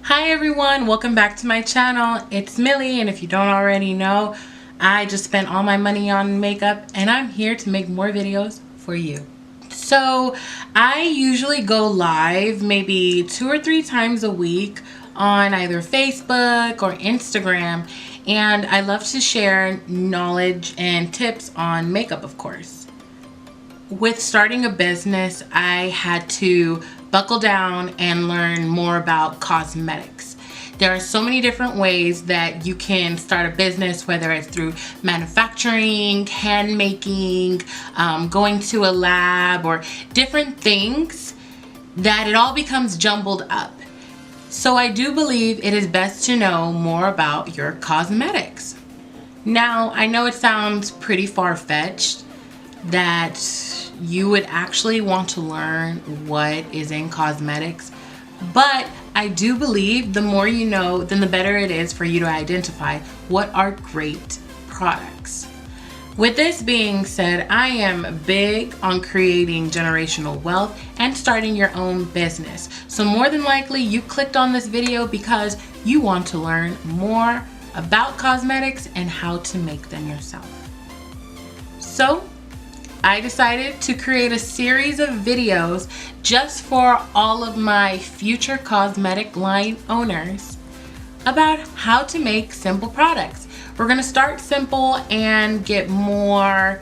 Hi everyone, welcome back to my channel. It's Millie, and if you don't already know, I just spent all my money on makeup and I'm here to make more videos for you. So I usually go live maybe 2 or 3 times a week on either Facebook or Instagram, and I love to share knowledge and tips on makeup, of course. With starting a business, I had to buckle down and learn more about cosmetics. There are so many different ways that you can start a business, whether it's through manufacturing, hand making, going to a lab, or different things, that it all becomes jumbled up. So I do believe it is best to know more about your cosmetics. Now, I know it sounds pretty far-fetched that you would actually want to learn what is in cosmetics, but I do believe the more you know, then the better it is for you to identify what are great products. With this being said, I am big on creating generational wealth and starting your own business. So more than likely you clicked on this video because you want to learn more about cosmetics and how to make them yourself. So I decided to create a series of videos just for all of my future cosmetic line owners about how to make simple products. We're gonna start simple and get more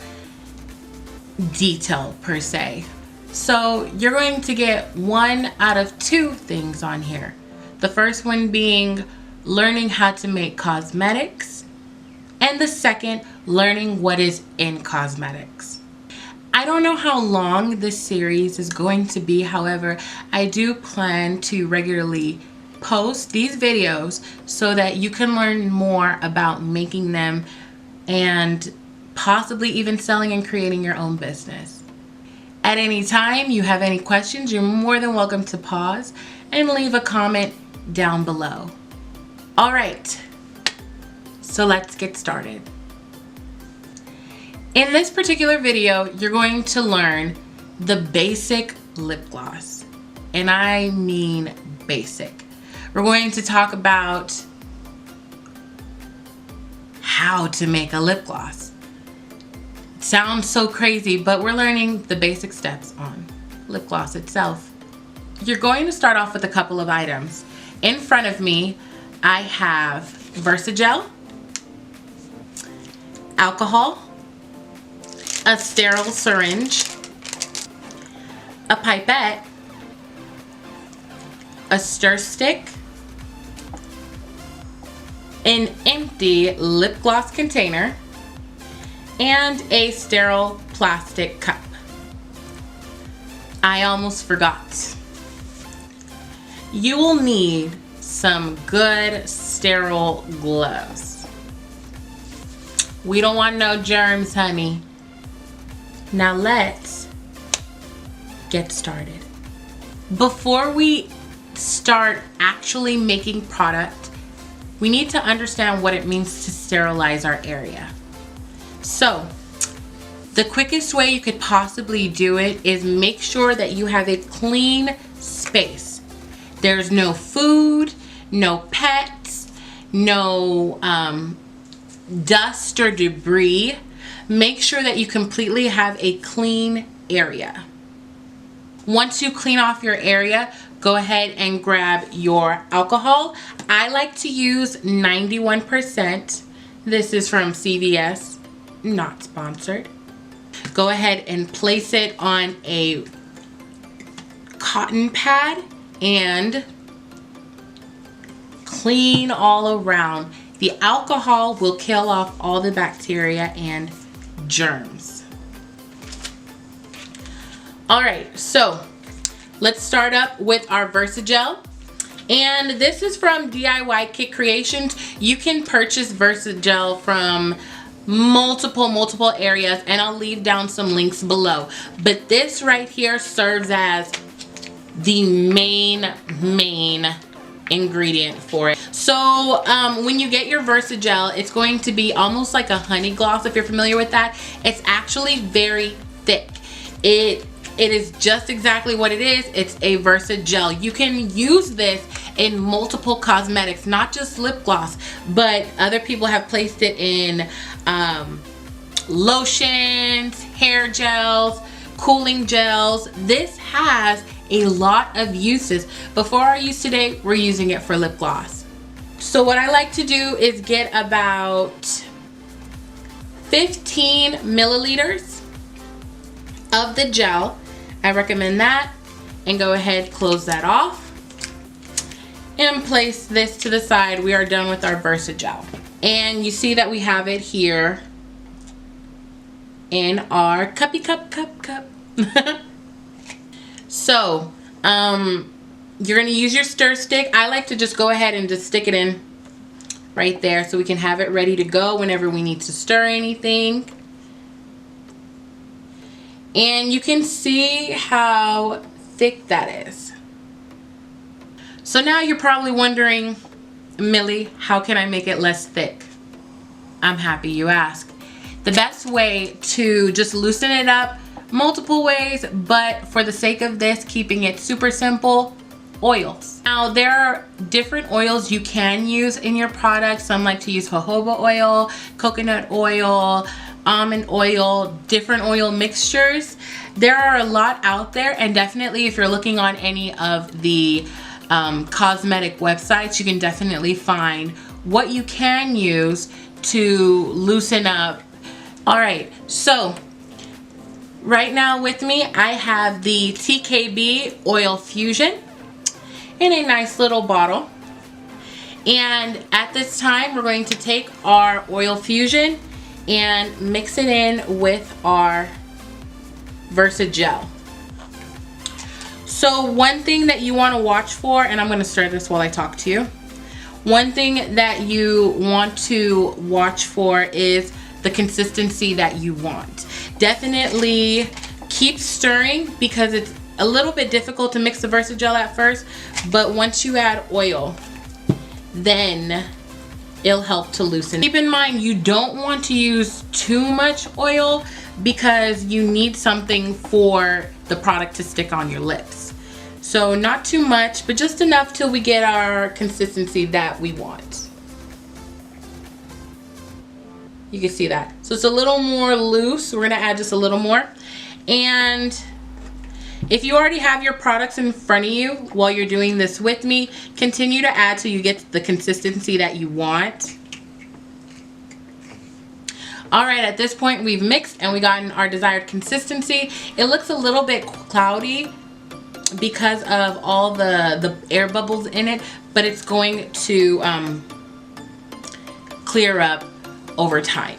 detailed per se. So you're going to get 1 out of 2 things on here. The first one being learning how to make cosmetics, and the second, learning what is in cosmetics. I don't know how long this series is going to be. However, I do plan to regularly post these videos so that you can learn more about making them and possibly even selling and creating your own business. At any time you have any questions, you're more than welcome to pause and leave a comment down below. All right, so let's get started. In this particular video, you're going to learn the basic lip gloss, and I mean basic. We're going to talk about how to make a lip gloss. It sounds so crazy, but we're learning the basic steps on lip gloss itself. You're going to start off with a couple of items. In front of me, I have Versagel, alcohol, a sterile syringe, a pipette, a stir stick, an empty lip gloss container, and a sterile plastic cup. I almost forgot. You will need some good sterile gloves. We don't want no germs, honey. Now let's get started. Before we start actually making product, we need to understand what it means to sterilize our area. So the quickest way you could possibly do it is make sure that you have a clean space. There's no food, no pets, no dust or debris. Make sure that you completely have a clean area. Once you clean off your area, go ahead and grab your alcohol. I like to use 91%. This is from CVS, not sponsored. Go ahead and place it on a cotton pad and clean all around. The alcohol will kill off all the bacteria and germs. All right, so let's start up with our Versagel, and this is from DIY Kit Creations. You can purchase Versagel from multiple areas, and I'll leave down some links below, but this right here serves as the main ingredient for it. So when you get your Versagel, it's going to be almost like a honey gloss, if you're familiar with that. It's actually very thick. It It is just exactly what it is. It's a Versa gel. You can use this in multiple cosmetics, not just lip gloss, but other people have placed it in lotions, hair gels, cooling gels. This has a lot of uses, but for our use today, we're using it for lip gloss. So what I like to do is get about 15 milliliters of the gel. I recommend that, and go ahead, close that off, and place this to the side. We are done with our Versa gel. And you see that we have it here in our cup. So, you're gonna use your stir stick. I like to just go ahead and just stick it in right there so we can have it ready to go whenever we need to stir anything. And you can see how thick that is. So now you're probably wondering, Millie, how can I make it less thick? I'm happy you asked. The best way to just loosen it up, multiple ways, but for the sake of this, keeping it super simple, oils. Now there are different oils you can use in your product. Some like to use jojoba oil, coconut oil, almond oil, different oil mixtures. There are a lot out there, and definitely if you're looking on any of the cosmetic websites, you can definitely find what you can use to loosen up. All right, so right now with me, I have the TKB Oil Fusion in a nice little bottle. And at this time, we're going to take our Oil Fusion and mix it in with our Versa gel. So one thing that you want to watch for, and I'm going to stir this while I talk to you. One thing that you want to watch for is the consistency that you want. Definitely keep stirring because it's a little bit difficult to mix the Versa gel at first, but once you add oil, then it'll help to loosen. Keep in mind, you don't want to use too much oil because you need something for the product to stick on your lips. So not too much, but just enough till we get our consistency that we want. You can see that. So it's a little more loose. We're gonna add just a little more. And if you already have your products in front of you while you're doing this with me, continue to add till you get the consistency that you want. All right, at this point we've mixed and we gotten our desired consistency. It looks a little bit cloudy because of all the air bubbles in it, but it's going to clear up over time.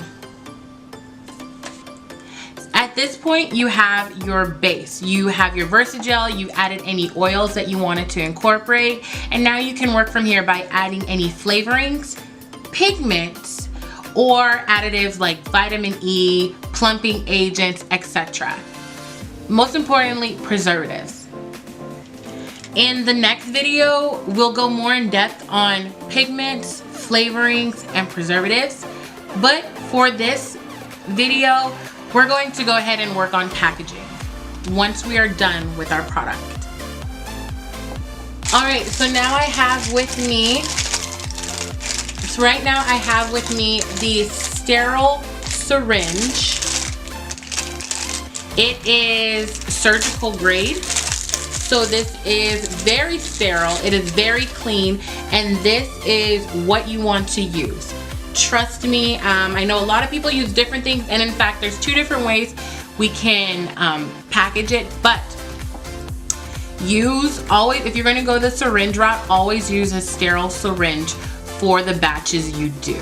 At this point, you have your base. You have your Versa gel, you added any oils that you wanted to incorporate, and now you can work from here by adding any flavorings, pigments, or additives like vitamin E, plumping agents, etc. Most importantly, preservatives. In the next video, we'll go more in depth on pigments, flavorings, and preservatives. But for this video, we're going to go ahead and work on packaging once we are done with our product. All right, so now I have with me, the sterile syringe. It is surgical grade. So this is very sterile, it is very clean, and this is what you want to use. Trust me, I know a lot of people use different things, and in fact there's two different ways we can package it, but if you're going to go the syringe route, always use a sterile syringe for the batches you do.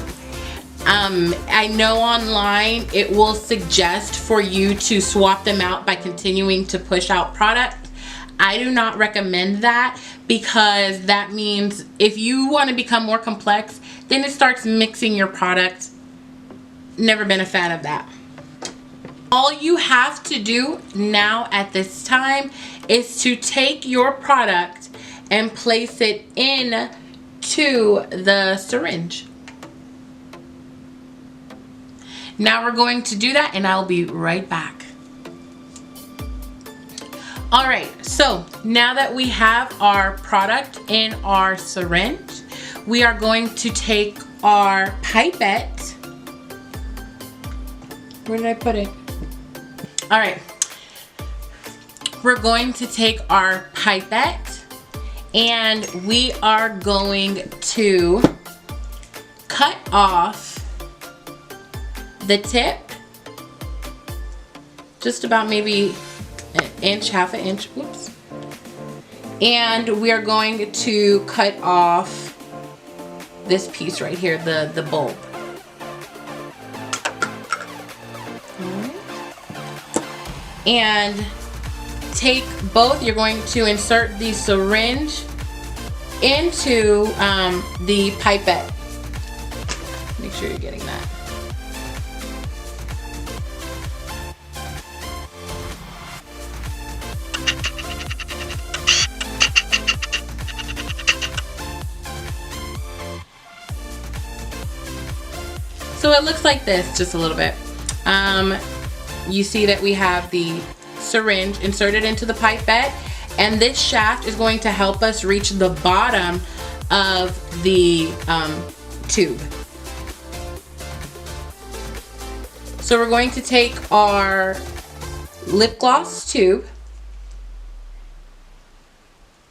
I know online it will suggest for you to swap them out by continuing to push out product. I do not recommend that because that means if you want to become more complex, then it starts mixing your product. Never been a fan of that. All you have to do now at this time is to take your product and place it in to the syringe. Now we're going to do that and I'll be right back. All right, so now that we have our product in our syringe, we are going to take our pipette. Where did I put it? All right, we're going to take our pipette and we are going to cut off the tip, just about maybe an inch, half an inch, whoops. And we are going to cut off this piece right here, the bulb. And take both, you're going to insert the syringe into the pipette. Make sure you're getting that. So it looks like this, just a little bit. You see that we have the syringe inserted into the pipette, and this shaft is going to help us reach the bottom of the tube. So we're going to take our lip gloss tube,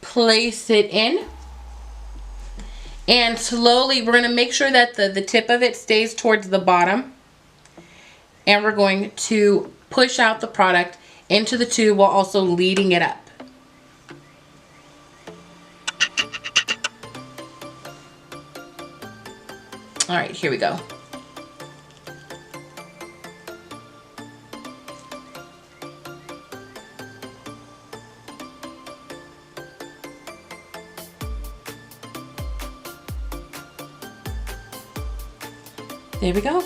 place it in, and slowly we're going to make sure that the tip of it stays towards the bottom, and we're going to push out the product into the tube while also leading it up. All right, here we go. There we go.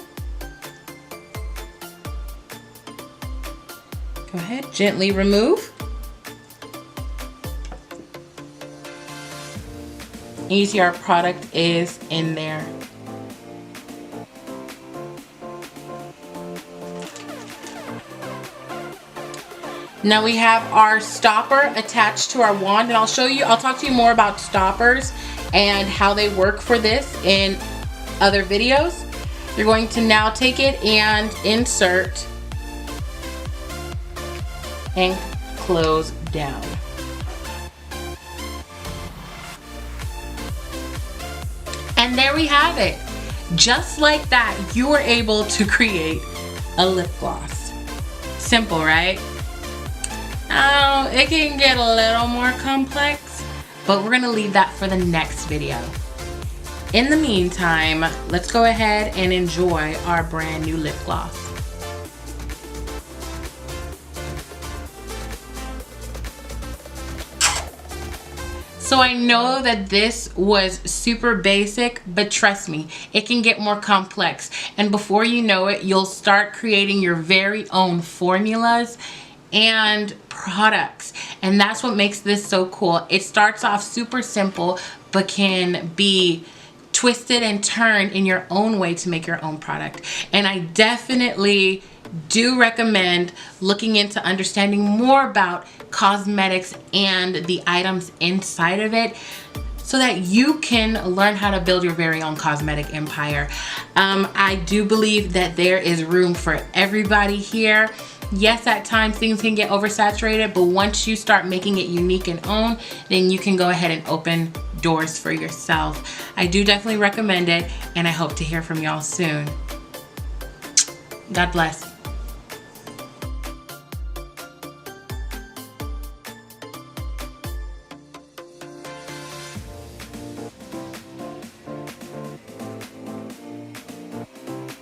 Go ahead, gently remove. You see our product is in there. Now we have our stopper attached to our wand, and I'll talk to you more about stoppers and how they work for this in other videos. You're going to now take it and insert and close down. And there we have it. Just like that, you were able to create a lip gloss. Simple, right? Now, it can get a little more complex, but we're gonna leave that for the next video. In the meantime, let's go ahead and enjoy our brand new lip gloss. So I know that this was super basic, but trust me, it can get more complex. And before you know it, you'll start creating your very own formulas and products. And that's what makes this so cool. It starts off super simple, but can be twisted and turned in your own way to make your own product. And I definitely do recommend looking into understanding more about cosmetics and the items inside of it so that you can learn how to build your very own cosmetic empire. I do believe that there is room for everybody here. Yes, at times things can get oversaturated, but once you start making it unique and own, then you can go ahead and open doors for yourself. I do definitely recommend it, and I hope to hear from y'all soon. God bless.